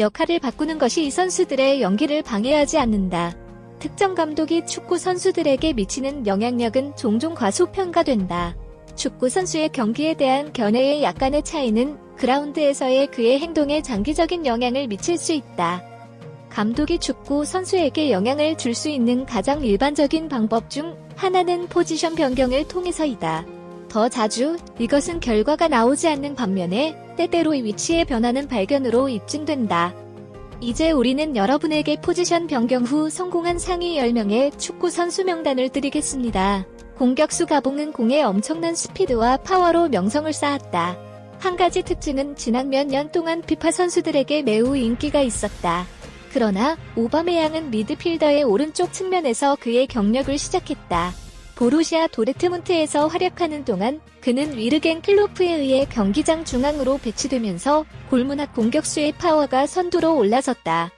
역할을 바꾸는 것이 이 선수들의 연기를 방해하지 않는다. 특정 감독이 축구 선수들에게 미치는 영향력은 종종 과소평가된다. 축구 선수의 경기에 대한 견해의 약간의 차이는 그라운드에서의 그의 행동에 장기적인 영향을 미칠 수 있다. 감독이 축구 선수에게 영향을 줄 수 있는 가장 일반적인 방법 중 하나는 포지션 변경을 통해서이다. 더 자주 이것은 결과가 나오지 않는 반면에 때때로 이 위치의 변화는 발견으로 입증된다. 이제 우리는 여러분에게 포지션 변경 후 성공한 상위 10명의 축구 선수 명단을 드리겠습니다. 공격수 가봉은 공의 엄청난 스피드와 파워로 명성을 쌓았다. 한 가지 특징은 지난 몇 년 동안 피파 선수들에게 매우 인기가 있었다. 그러나 오바메양은 미드필더의 오른쪽 측면에서 그의 경력을 시작했다. 보루시아 도르트문트에서 활약하는 동안 그는 위르겐 클로프에 의해 경기장 중앙으로 배치되면서 골문학 공격수의 파워가 선두로 올라섰다.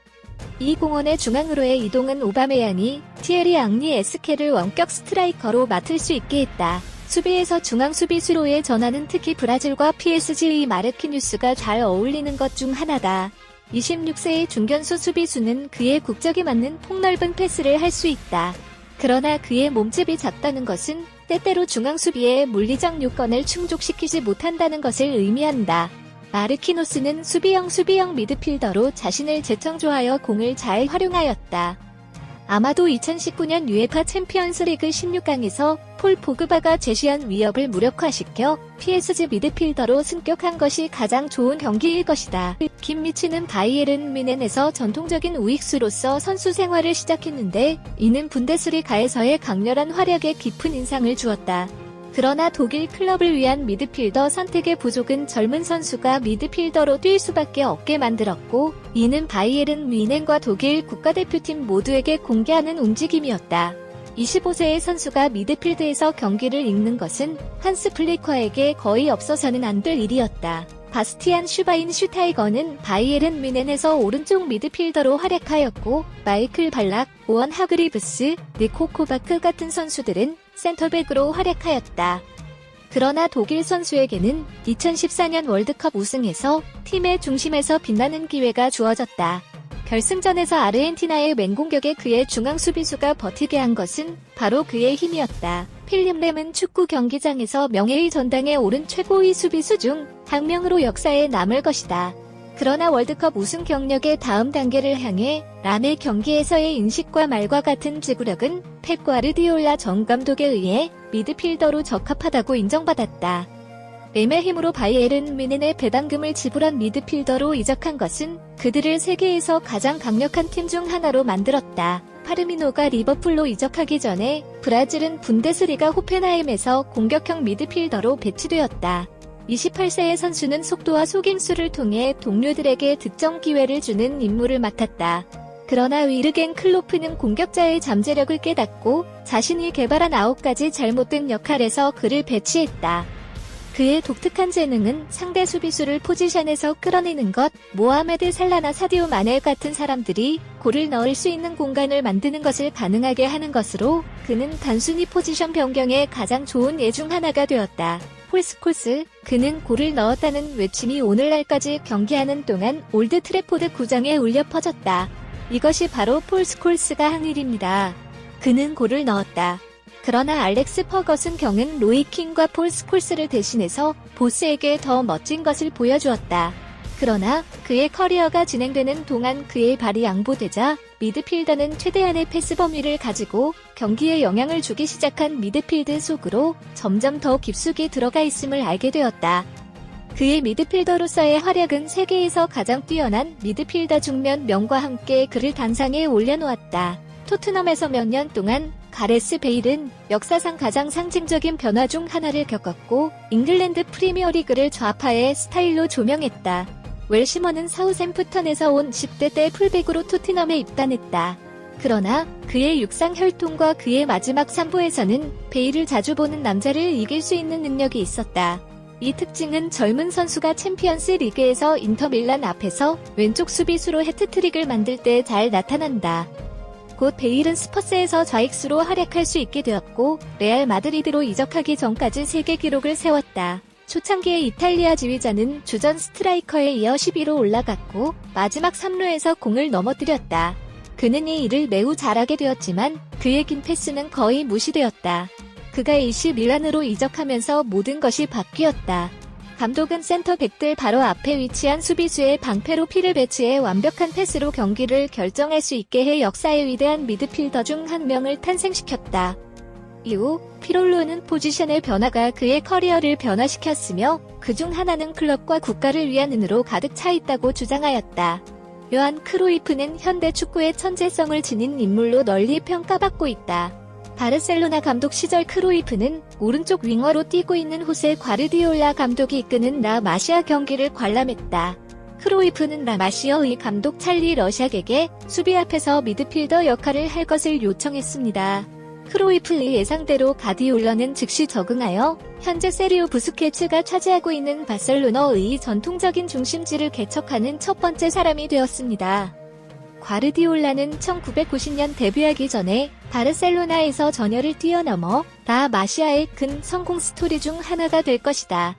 이 공헌의 중앙으로의 이동은 오바메양이 티에리 앙리 에스케를 원격 스트라이커로 맡을 수 있게 했다. 수비에서 중앙 수비수로의 전환은 특히 브라질과 PSG의 마르키뉴스가 잘 어울리는 것 중 하나다. 26세의 중견수 수비수는 그의 국적에 맞는 폭넓은 패스를 할 수 있다. 그러나 그의 몸집이 작다는 것은 때때로 중앙 수비의 물리적 요건을 충족시키지 못한다는 것을 의미한다. 마르키노스는 수비형 미드필더로 자신을 재창조하여 공을 잘 활용하였다. 아마도 2019년 UEFA 챔피언스 리그 16강에서 폴 포그바가 제시한 위협을 무력화시켜 PSG 미드필더로 승격한 것이 가장 좋은 경기일 것이다. 김미치는 바이에른 뮌헨에서 전통적인 우익수로서 선수 생활을 시작했는데 이는 분데스리가에서의 강렬한 활약에 깊은 인상을 주었다. 그러나 독일 클럽을 위한 미드필더 선택의 부족은 젊은 선수가 미드필더로 뛸 수밖에 없게 만들었고 이는 바이에른 뮌헨과 독일 국가대표팀 모두에게 공개하는 움직임이었다. 25세의 선수가 미드필드에서 경기를 읽는 것은 한스 플리커에게 거의 없어서는 안 될 일이었다. 바스티안 슈바인슈타이거는 바이에른 뮌헨에서 오른쪽 미드필더로 활약하였고 마이클 발락, 오원 하그리브스, 니코 코바크 같은 선수들은 센터백으로 활약하였다. 그러나 독일 선수에게는 2014년 월드컵 우승에서 팀의 중심에서 빛나는 기회가 주어졌다. 결승전에서 아르헨티나의 맹공격에 그의 중앙 수비수가 버티게 한 것은 바로 그의 힘이었다. 필립 램은 축구 경기장에서 명예의 전당에 오른 최고의 수비수 중 한 명으로 역사에 남을 것이다. 그러나 월드컵 우승 경력의 다음 단계를 향해 람의 경기에서의 인식과 말과 같은 지구력은 펩 과르디올라 전 감독에 의해 미드필더로 적합하다고 인정받았다. 램의 힘으로 바이에른 뮌헨에 배당금을 지불한 미드필더로 이적한 것은 그들을 세계에서 가장 강력한 팀 중 하나로 만들었다. 파르미노가 리버풀로 이적하기 전에 브라질은 분데스리가 호펜하임에서 공격형 미드필더로 배치되었다. 28세의 선수는 속도와 속임수를 통해 동료들에게 득점 기회를 주는 임무를 맡았다. 그러나 위르겐 클로프는 공격자의 잠재력을 깨닫고 자신이 개발한 9가지 잘못된 역할에서 그를 배치했다. 그의 독특한 재능은 상대 수비수를 포지션에서 끌어내는 것, 모하메드 살라나 사디오 마네 같은 사람들이 골을 넣을 수 있는 공간을 만드는 것을 가능하게 하는 것으로 그는 단순히 포지션 변경의 가장 좋은 예 중 하나가 되었다. 폴스콜스, 그는 골을 넣었다는 외침이 오늘날까지 경기하는 동안 올드 트래포드 구장에 울려 퍼졌다. 이것이 바로 폴 스콜스가 한 일입니다. 그는 골을 넣었다. 그러나 알렉스 퍼거슨 경은 로이 킹과 폴 스콜스를 대신해서 보스에게 더 멋진 것을 보여주었다. 그러나 그의 커리어가 진행되는 동안 그의 발이 양보되자 미드필더는 최대한의 패스 범위를 가지고 경기에 영향을 주기 시작한 미드필드 속으로 점점 더 깊숙이 들어가 있음을 알게 되었다. 그의 미드필더로서의 활약은 세계에서 가장 뛰어난 미드필더 중 몇 명과 함께 그를 단상에 올려놓았다. 토트넘에서 몇 년 동안 가레스 베일은 역사상 가장 상징적인 변화 중 하나를 겪었고 잉글랜드 프리미어리그를 좌파의 스타일로 조명했다. 웰시먼은 사우샘프턴에서 온 10대 때 풀백으로 토트넘에 입단했다. 그러나 그의 육상 혈통과 그의 마지막 3부에서는 베일을 자주 보는 남자를 이길 수 있는 능력이 있었다. 이 특징은 젊은 선수가 챔피언스 리그에서 인터밀란 앞에서 왼쪽 수비수로 해트트릭을 만들 때 잘 나타난다. 곧 베일은 스퍼스에서 좌익수로 활약할 수 있게 되었고 레알 마드리드로 이적하기 전까지 세계 기록을 세웠다. 초창기의 이탈리아 지휘자는 주전 스트라이커에 이어 10위로 올라갔고 마지막 3루에서 공을 넘어뜨렸다. 그는 이 일을 매우 잘하게 되었지만 그의 긴 패스는 거의 무시되었다. 그가 AC 밀란으로 이적하면서 모든 것이 바뀌었다. 감독은 센터백들 바로 앞에 위치한 수비수의 방패로 피를 배치해 완벽한 패스로 경기를 결정할 수 있게 해 역사의 위대한 미드필더 중 한 명을 탄생시켰다. 이후 피롤로는 포지션의 변화가 그의 커리어를 변화시켰으며 그중 하나는 클럽과 국가를 위한 은으로 가득 차 있다고 주장하였다. 요한 크루이프는 현대 축구의 천재성을 지닌 인물로 널리 평가받고 있다. 바르셀로나 감독 시절 크루이프는 오른쪽 윙어로 뛰고 있는 호세 과르디올라 감독이 이끄는 라 마시아 경기를 관람했다. 크루이프는 라 마시아의 감독 찰리 러샥에게 수비 앞에서 미드필더 역할을 할 것을 요청했습니다. 크루이프의 예상대로 가디올라는 즉시 적응하여 현재 세리오 부스케츠가 차지하고 있는 바르셀로나의 전통적인 중심지를 개척하는 첫 번째 사람이 되었습니다. 과르디올라는 1990년 데뷔하기 전에 바르셀로나에서 전열을 뛰어넘어 라 마시아의 큰 성공 스토리 중 하나가 될 것이다.